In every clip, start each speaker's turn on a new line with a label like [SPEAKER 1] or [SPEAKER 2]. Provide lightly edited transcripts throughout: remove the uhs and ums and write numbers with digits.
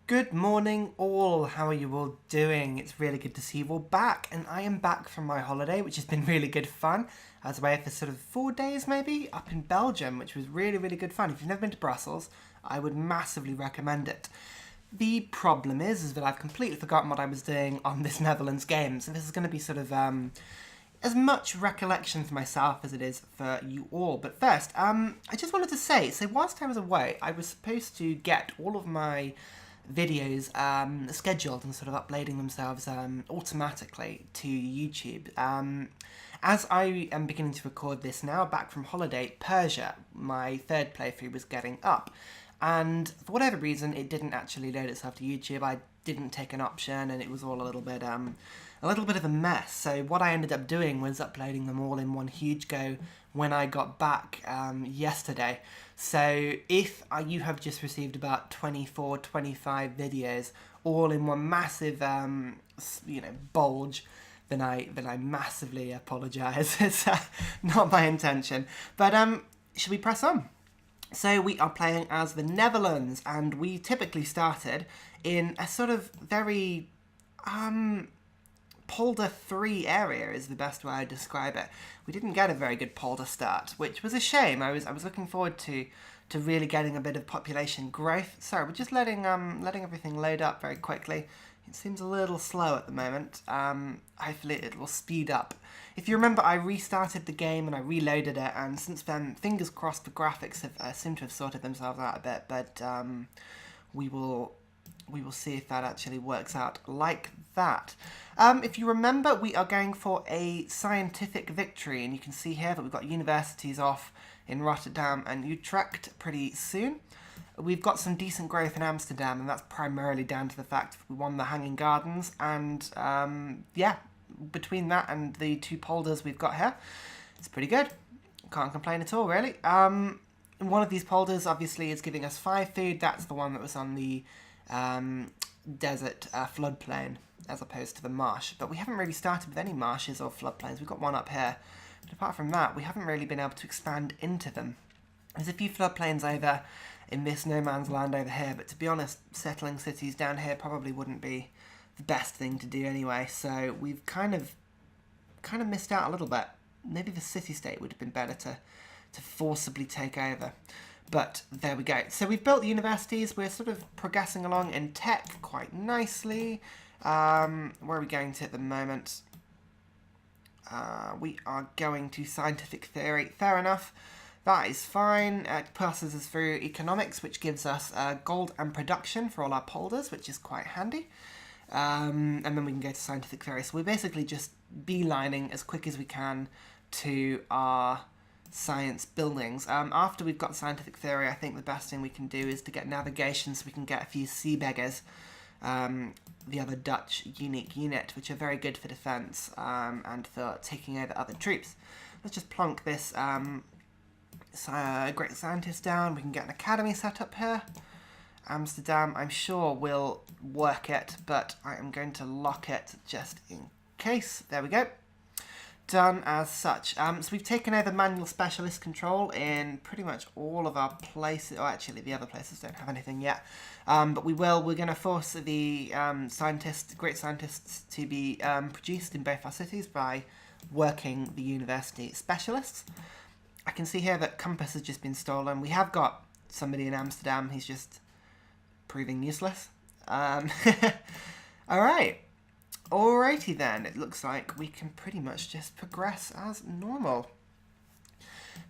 [SPEAKER 1] Good morning all, how are you all doing? It's really good to see you all back, and I am back from my holiday, which has been really good fun. I was away for sort of 4 days maybe, up in Belgium, which was really good fun. If you've never been to Brussels, I would massively recommend it. The problem is that I've completely forgotten what I was doing on this Netherlands game, so this is going to be sort of as much recollection for myself as it is for you all. But first, I just wanted to say, so whilst I was away, I was supposed to get all of my videos scheduled and sort of uploading themselves automatically to YouTube. As I am beginning to record this now, back from holiday, Persia, my third playthrough, was getting up. And for whatever reason, it didn't actually load itself to YouTube. I didn't take an option, and it was all a little bit of a mess. So what I ended up doing was uploading them all in one huge go when I got back yesterday. So if you have just received about 24, 25 videos all in one massive, bulge, then I massively apologise. It's not my intention. But should we press on? So we are playing as the Netherlands, and we typically started in a sort of very polder 3 area is the best way I describe it. We didn't get a very good polder start, which was a shame. I was looking forward to really getting a bit of population growth. Sorry, we're just letting everything load up very quickly. It seems a little slow at the moment. Hopefully it will speed up. If you remember, I restarted the game and I reloaded it, and since then, fingers crossed, the graphics have seem to have sorted themselves out a bit. But we will see if that actually works out like that. If you remember, we are going for a scientific victory, and you can see here that we've got universities off in Rotterdam and Utrecht pretty soon. We've got some decent growth in Amsterdam, and that's primarily down to the fact that we won the Hanging Gardens, and between that and the 2 polders we've got here, it's pretty good. Can't complain at all, really. One of these polders, obviously, is giving us 5 food. That's the one that was on the desert floodplain as opposed to the marsh. But we haven't really started with any marshes or floodplains. We've got one up here. But apart from that, we haven't really been able to expand into them. There's a few floodplains over in this no man's land over here, but to be honest, settling cities down here probably wouldn't be the best thing to do anyway. So we've kind of missed out a little bit. Maybe the city-state would have been better to forcibly take over. But there we go. So we've built the universities. We're sort of progressing along in tech quite nicely. Where are we going to at the moment? We are going to scientific theory. Fair enough. That is fine. It passes us through economics, which gives us gold and production for all our polders, which is quite handy. And then we can go to scientific theory. So we're basically just beelining as quick as we can to our science buildings. After we've got scientific theory, I think the best thing we can do is to get navigation so we can get a few sea beggars, the other Dutch unique unit, which are very good for defence and for taking over other troops. Let's just plonk this great scientist down. We can get an academy set up here. Amsterdam, I'm sure, will work it, but I am going to lock it just in case. There we go. Done as such. So we've taken over manual specialist control in pretty much all of our places. Oh, actually, the other places don't have anything yet. But we will. We're going to force the great scientists to be produced in both our cities by working the university specialists. I can see here that compass has just been stolen. We have got somebody in Amsterdam. He's just proving useless. All right. Alrighty then. It looks like we can pretty much just progress as normal.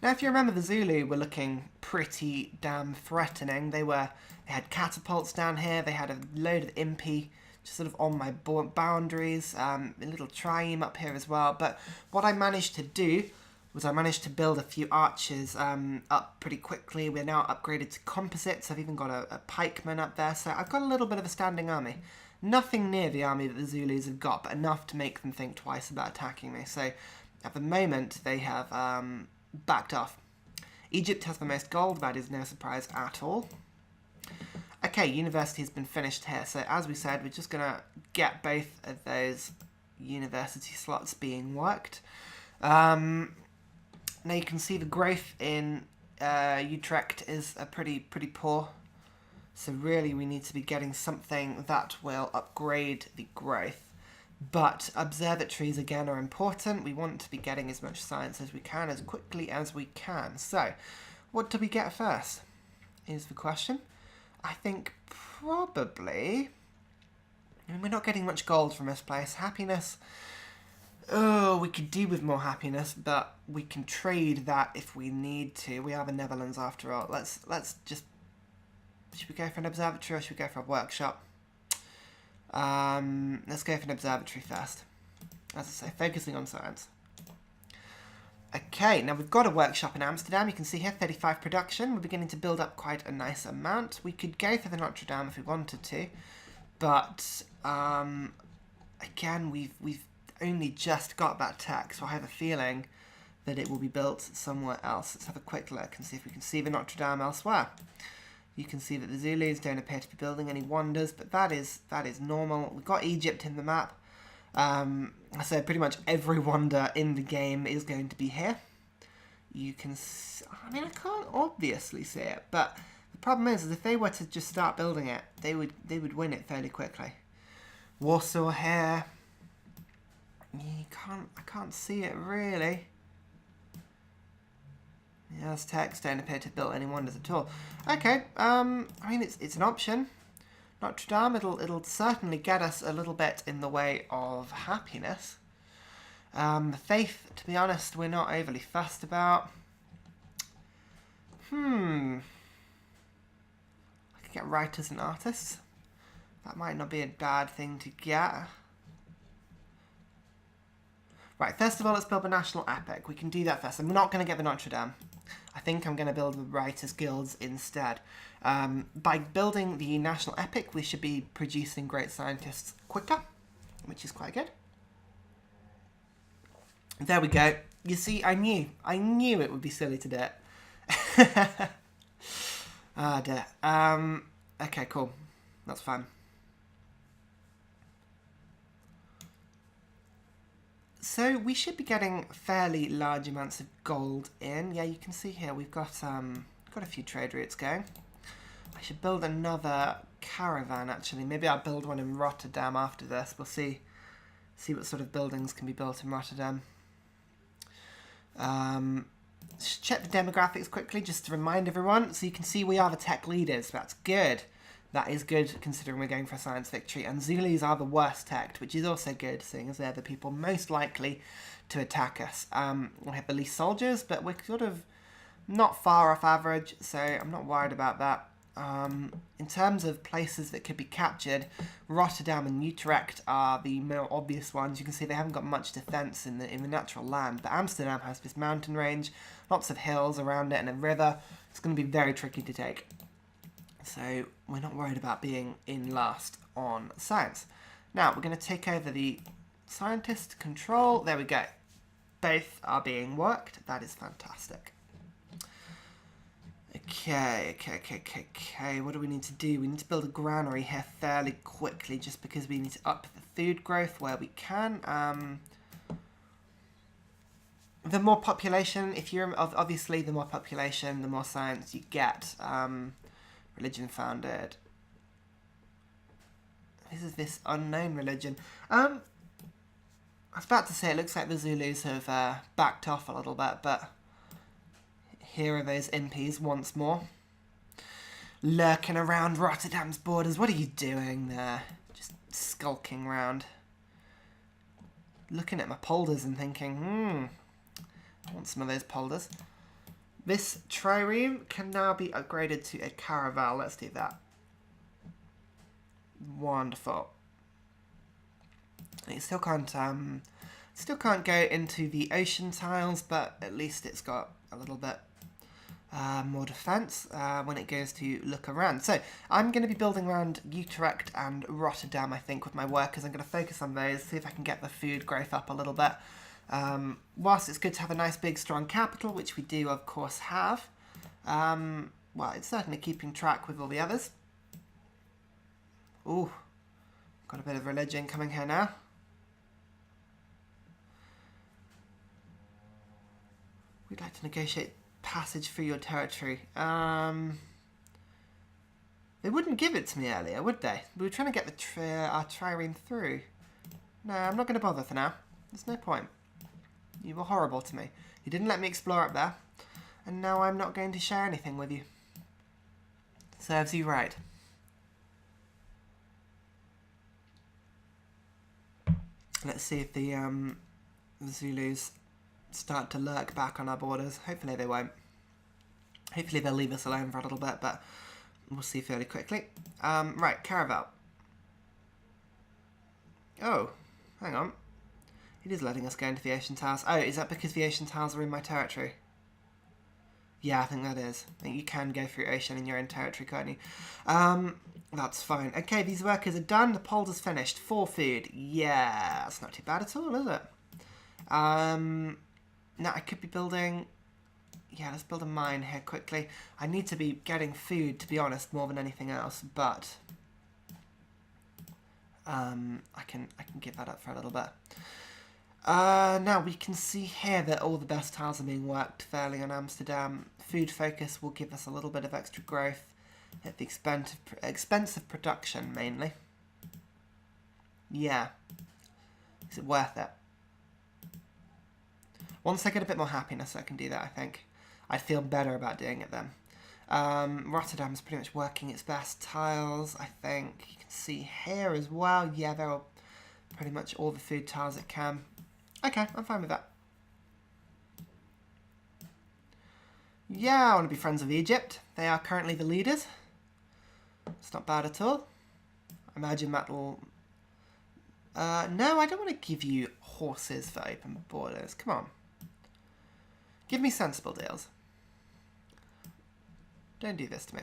[SPEAKER 1] Now, if you remember, the Zulu were looking pretty damn threatening. They had catapults down here. They had a load of impy just sort of on my boundaries. A little trieme up here as well. But what I managed to do was I managed to build a few archers up pretty quickly. We're now upgraded to composites. I've even got a pikeman up there. So I've got a little bit of a standing army. Nothing near the army that the Zulus have got, but enough to make them think twice about attacking me. So at the moment, they have backed off. Egypt has the most gold. That is no surprise at all. Okay, university has been finished here. So as we said, we're just going to get both of those university slots being worked. Now you can see the growth in Utrecht is pretty poor. So really we need to be getting something that will upgrade the growth. But observatories, again, are important. We want to be getting as much science as we can, as quickly as we can. So, what do we get first, is the question. I think probably... I mean, we're not getting much gold from this place. Happiness... Oh, we could do with more happiness, but we can trade that if we need to. We are the Netherlands after all. Let's just... Should we go for an observatory or should we go for a workshop? Let's go for an observatory first. As I say, focusing on science. Okay, now we've got a workshop in Amsterdam. You can see here, 35 production. We're beginning to build up quite a nice amount. We could go for the Notre Dame if we wanted to. But, again, we've only just got that tech, so I have a feeling that it will be built somewhere else. Let's have a quick look and see if we can see the Notre Dame elsewhere. You can see that the Zulus don't appear to be building any wonders, but that is normal. We've got Egypt in the map. So pretty much every wonder in the game is going to be here. You can... I mean, I can't obviously see it, but the problem is if they were to just start building it, they would win it fairly quickly. Warsaw here. I can't see it really. The Aztecs don't appear to have built any wonders at all. Okay, I mean, it's an option. Notre Dame, it'll certainly get us a little bit in the way of happiness. Faith, to be honest, we're not overly fussed about. I could get writers and artists. That might not be a bad thing to get. Right, first of all, let's build the national epic. We can do that first. I'm not going to get the Notre Dame. I think I'm going to build the Writers' Guilds instead. By building the national epic, we should be producing great scientists quicker, which is quite good. There we go. You see, I knew it would be silly to do it. Ah, dear. Okay, cool. That's fine. So we should be getting fairly large amounts of gold in. Yeah, you can see here we've got a few trade routes going. I should build another caravan actually. Maybe I'll build one in Rotterdam after this. We'll see what sort of buildings can be built in Rotterdam. Check the demographics quickly just to remind everyone. So you can see we are the tech leaders. That's good. That is good considering we're going for a science victory. And Zulus are the worst teched, which is also good, seeing as they're the people most likely to attack us. We have the least soldiers, but we're sort of not far off average, so I'm not worried about that. In terms of places that could be captured, Rotterdam and Utrecht are the more obvious ones. You can see they haven't got much defence in the natural land, but Amsterdam has this mountain range, lots of hills around it and a river. It's going to be very tricky to take. So we're not worried about being in last on science. Now we're going to take over the scientist control. There we go. Both are being worked. That is fantastic. Okay. What do we need to do? We need to build a granary here fairly quickly just because we need to up the food growth where we can. The more population, obviously the more population, the more science you get. Religion founded. This is this unknown religion. I was about to say it looks like the Zulus have backed off a little bit, but here are those impies once more. Lurking around Rotterdam's borders. What are you doing there? Just skulking around. Looking at my polders and thinking, I want some of those polders. This trireme can now be upgraded to a caravel. Let's do that. Wonderful. It still can't go into the ocean tiles, but at least it's got a little bit more defense when it goes to look around. So I'm going to be building around Utrecht and Rotterdam, I think, with my workers. I'm going to focus on those, see if I can get the food growth up a little bit. Whilst it's good to have a nice big strong capital, which we do of course have, well, it's certainly keeping track with all the others. Ooh, got a bit of religion coming here now. We'd like to negotiate passage through your territory. They wouldn't give it to me earlier, would they? We were trying to get our trireme through. No, I'm not going to bother for now. There's no point. You were horrible to me. You didn't let me explore up there. And now I'm not going to share anything with you. Serves you right. Let's see if the Zulus start to lurk back on our borders. Hopefully they won't. Hopefully they'll leave us alone for a little bit, but we'll see fairly quickly. Right, Caravel. Oh, hang on. It is letting us go into the Ocean Towers. Oh, is that because the Ocean Towers are in my territory? Yeah, I think that is. I think you can go through ocean in your own territory, can't you? That's fine. Okay, these workers are done. The polder's finished. 4 food. Yeah, that's not too bad at all, is it? Now I could be building... Yeah, let's build a mine here quickly. I need to be getting food, to be honest, more than anything else, but... I can give that up for a little bit. Now we can see here that all the best tiles are being worked fairly on Amsterdam. Food focus will give us a little bit of extra growth at the expense of production, mainly. Yeah. Is it worth it? Once I get a bit more happiness, I can do that, I think. I'd feel better about doing it then. Rotterdam's pretty much working its best tiles, I think. You can see here as well. Yeah, they're all pretty much all the food tiles it can. Okay, I'm fine with that. Yeah, I want to be friends with Egypt. They are currently the leaders. It's not bad at all. I imagine that will... no, I don't want to give you horses for open borders. Come on. Give me sensible deals. Don't do this to me.